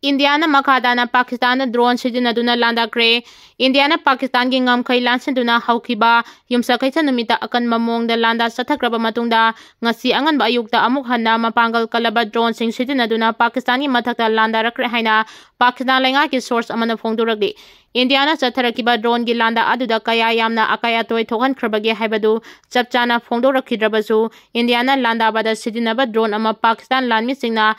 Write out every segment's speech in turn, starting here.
Indiana makadana Pakistan drone sizinaduna landakre. Indiana Pakistan gi ngamkai lansiduna haukiba yumsakaisa numita akan mamongda landa sathakraba matungda ngasi anganba ayukta amuk hanna mapangal kalaba drone sing sizinaduna Pakistan gi mathakta landa rakre haina Pakistan lenga ki source amana phongduragdi. Indiana chatharakiba drone gi landa aduda kaya yamna akaya toy thokhankrabage haibadu chapchana phongdorakhidrabasu Indiana landa bada sizinaba drone ama Pakistan lanmi singna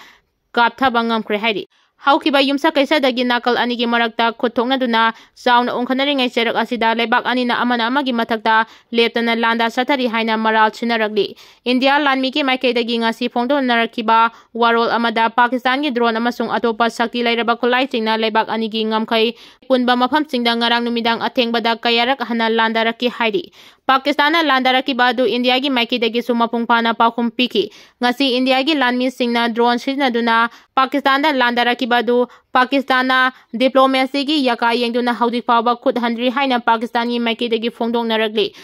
kapthaba ngamkre hairi. Haukiba yumsa kaisa dagi nakal ani gi marakta khothokna duna sauna ongkhanari ngai cherak asida lebak ani na amana amagi mathakta leptana landa sathari haina maral chinaragli. India lanmi ki maikei dagi ngasi phongdo narakiba warol amada Pakistan gi drone amasung atopa sakti lairaba khulai chingna lebak ani gi ngamkai punba mafam chingda ngarang numidang athengbada kayarak hana landa raki hairi. Pakistan landa raki badu India gi maikei dagi sumapung pana pakhum piki. Ngasi India gi lanmi singna drone sijna duna Pakistan landa raki badu Pakistan diplomacy gi yaka yengduna haudik fawba khut handri haina Pakistani maikei dagi phongdong naragli.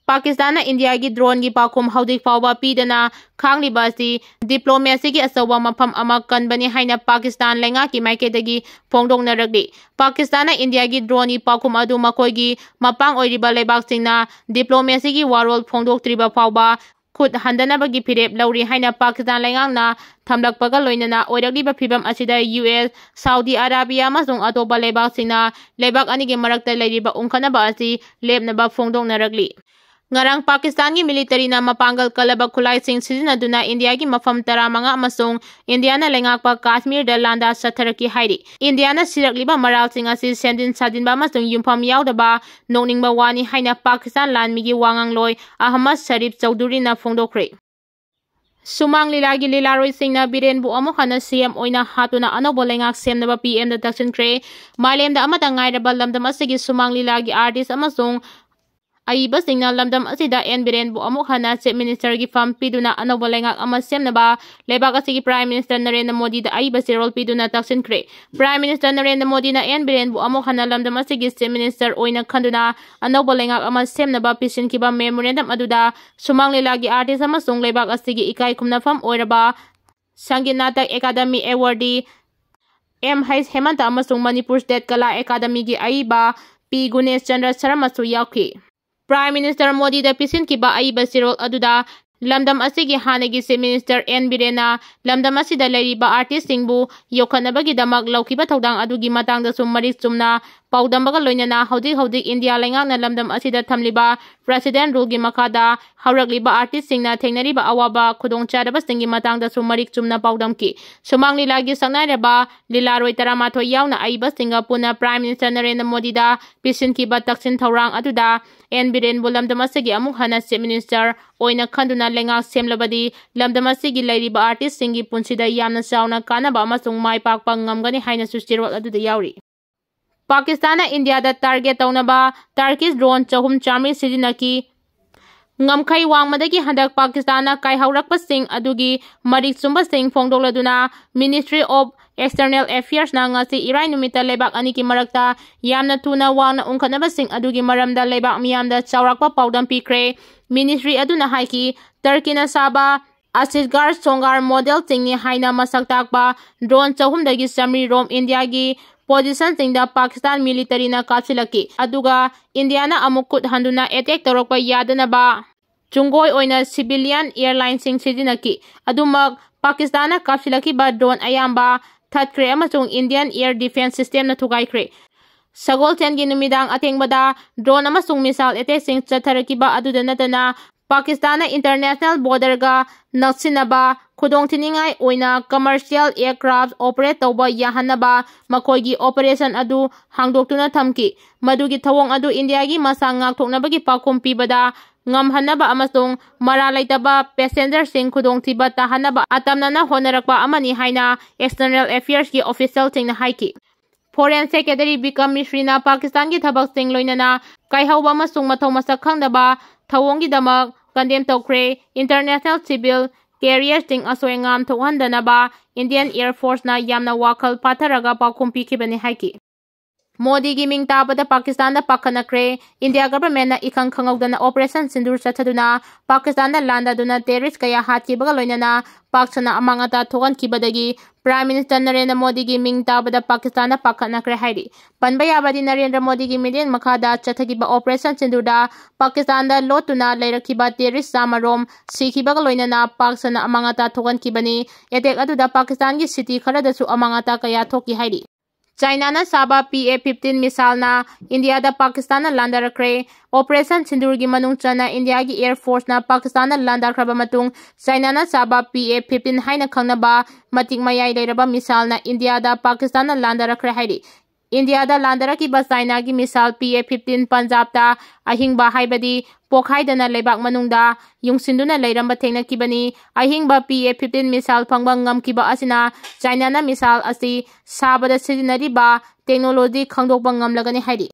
Pakistan India gi drone gi pakhum haudik fawba pidana khangli basi diplomacy gi asawa mafam ama kanbani haina Pakistan lenga ki maikei dagi phongdong naragli. Pakistan India gi drone gi pakhum adu makoi gi mapang oiriba lebak singna diplomacy gi warol phongdok triba fawba khut handanabagi phirep lauri haina Pakistan lengangna thamlakpaga loinana oirakliba phibam asida US Saudi Arabia amasung atopa lebak singna lebak ani gi marakta leiriba ungkhanaba asi lepnaba phongdong naragli. Ngarang Pakistan gi military na mapangal kalaba khulai sing sizinaduna India gi mafam taramanga amasung Indiana lengakpa Kashmir da landa satharaki hairi. Indiana sirakliba maral sing asi sendin sadinba amasung yumpham yaudaba nokningba wani haina Pakistan lanmi gi wangangloi Ahmad Sharif Chowdhury na phongdokhre. Sumang lilagi lilaroi singna Biren Amuk hana CM oina hatuna anobo lengak semnaba PM da Twkhre malemda amata ngairaba lamdam asigi sumang lilagi artist amasung Aiba singna lamdam asida Biren Amuk hana Chief Minister gi fam piduna anobo lengak ama semnaba lebak asigi Prime Minister Narendra Modi da aiba sirol piduna Twkhre. Prime Minister Narendra Modi na Biren Amuk hana lamdam asigi Chief Minister oina khanduna anobo lengak ama semnaba pisin kiba memorandum aduda sumang lilagi artist amasung lebak asigi ikai khumnafam oiraba Sangit Natak Academy Awardee M.H. Hemanta amasung Manipur State Kala Academy gi aiba P. Gunesh Chandra Sharma su yauki. Prime Minister Modi da pisin kiba aiba sirol aduda lamdam asigi hanagi Chief Minister Birena lamdam asida leiriba artist singbu yokhanabagi damak laukiba thodang adugi matangda summarik chumna paudambaga loinana haudik India lengakna lamdam asida thamliba President rule gi makada haurakliba artist singna thengnariba awaba khudongcharaba singi matangda summarik chumna paudamki. Sumang lilagi saknairaba lilaroi taramathoi yauna aiba singa puna Prime Minister Narendra Modi da pisin kiba taksin thorang aduda Biren lamdam asigi amuk hana Chief Minister oina khanduna lengak semlabadi lamdam asigi leiriba artist singi punsida yamna chauna kanaba amasung mai pakpa ngamgani haina sustirol aduda yauri. Pakistan India da target taunaba Turkish drone chahum chamri sizinaki ngamkai wangmadagi handak Pakistan kai haurakpa sing adugi marik sumba sing phongdokladuna Ministry of External Affairs na ngasi irai numita lebak ani ki marakta yamna tuna wangna ungkhanaba sing adugi maramda lebak miyamda chawrakpa paudam pikre. Ministry aduna haiki Turkey na saba Asisgar Songar model singni haina masak takpa drone chahum dagi samri rom India gi position singda Pakistan military na kapsilaki aduga Indiana amuk khut handuna attack torokpa yadanaba chungoi oina civilian airline sing sizinaki adumak Pakistan na kapsilaki ba drone ayamba Twkhre amasung Indian Air Defense System na Thugaikhre. Sagol ten gi numidang athengbada drone amasung missile attack sing chatharakiba aduda natana Pakistan na international border ga naksinaba khudong thiningai oina commercial aircraft operate tawba yahanaba makoigi operation adu hangdoktuna thamki. Madugi thawong adu India gi masa ngakthoknabagi pakhum pibada ngamhanaba amasung maralaitaba passenger sing khudong thiba tahanaba atamnana honarakpa amani haina External Affairs gi official sing na haiki. Foreign Secretary Bikram Misri na Pakistan gi thabak sing loinana kaihauba amasung mathau masak khangdaba thawong gi damak condemn Twkhre international civil carrier sing asoengam thokhandanaba Indian Air Force na yamna wakhal patharaga pakhum pikibani haiki. Modi की मिंग ताबदा पाकिस्तान पाखनाखरे India government इखंग खंगौदना operation Sindoor चथदुना पाकिस्तान लांदादुना terrorist कया हाथकिबगा लोइनना पाकसना अमांगता थोगनखिबदगी प्राइम मिनिस्टर नरेंद्र मोदी की मिंग ताबदा पाकिस्तान पाखनाखरे हाइरी पनबा याबदी नरेंद्र मोदी की मिलियन मखादा चथगिबा ऑपरेशन सिंदूरदा पाकिस्तान लोटुना लेरखिबा टेररिस्ट सामरोम सिखिबगा लोइनना पाकसना अमांगता थोगनखिबनी एटेक अदुदा पाकिस्तान की सिटी खरदसु अमांगता कया थोकी हाइरी चाइना साबा PL-15 मिसाइलना इंडिया पाकिस्तान लांदारख्रे ऑपरेशन सिंदूर की मनुंग चना इंडिया की एयर फोर्स पाकिस्तान लांदारख्रबा मतुंग चाइना साबा PL-15 हाइना खंगनबा मतिक मयाई लेरबा मिसाइलना इंडिया पाकिस्तान लांदारख्रे हाइरी इंडिया लांदारखिबा चाइना की मिसाइल PL-15 पंजाब अहिंगबा हाइबदी पोखाइदना लेबाक मनुंगदा युंगसिंदुना लेरंबा थेंगनखिबनी अहिंगबा PL-15 मिसाइल फंगबा ngamखिबा असिना चाइना मिसाइल असि साबदा सिजिनरिबा टेक्नोलॉजी खंगदोकबा ngamलगनी हाइरी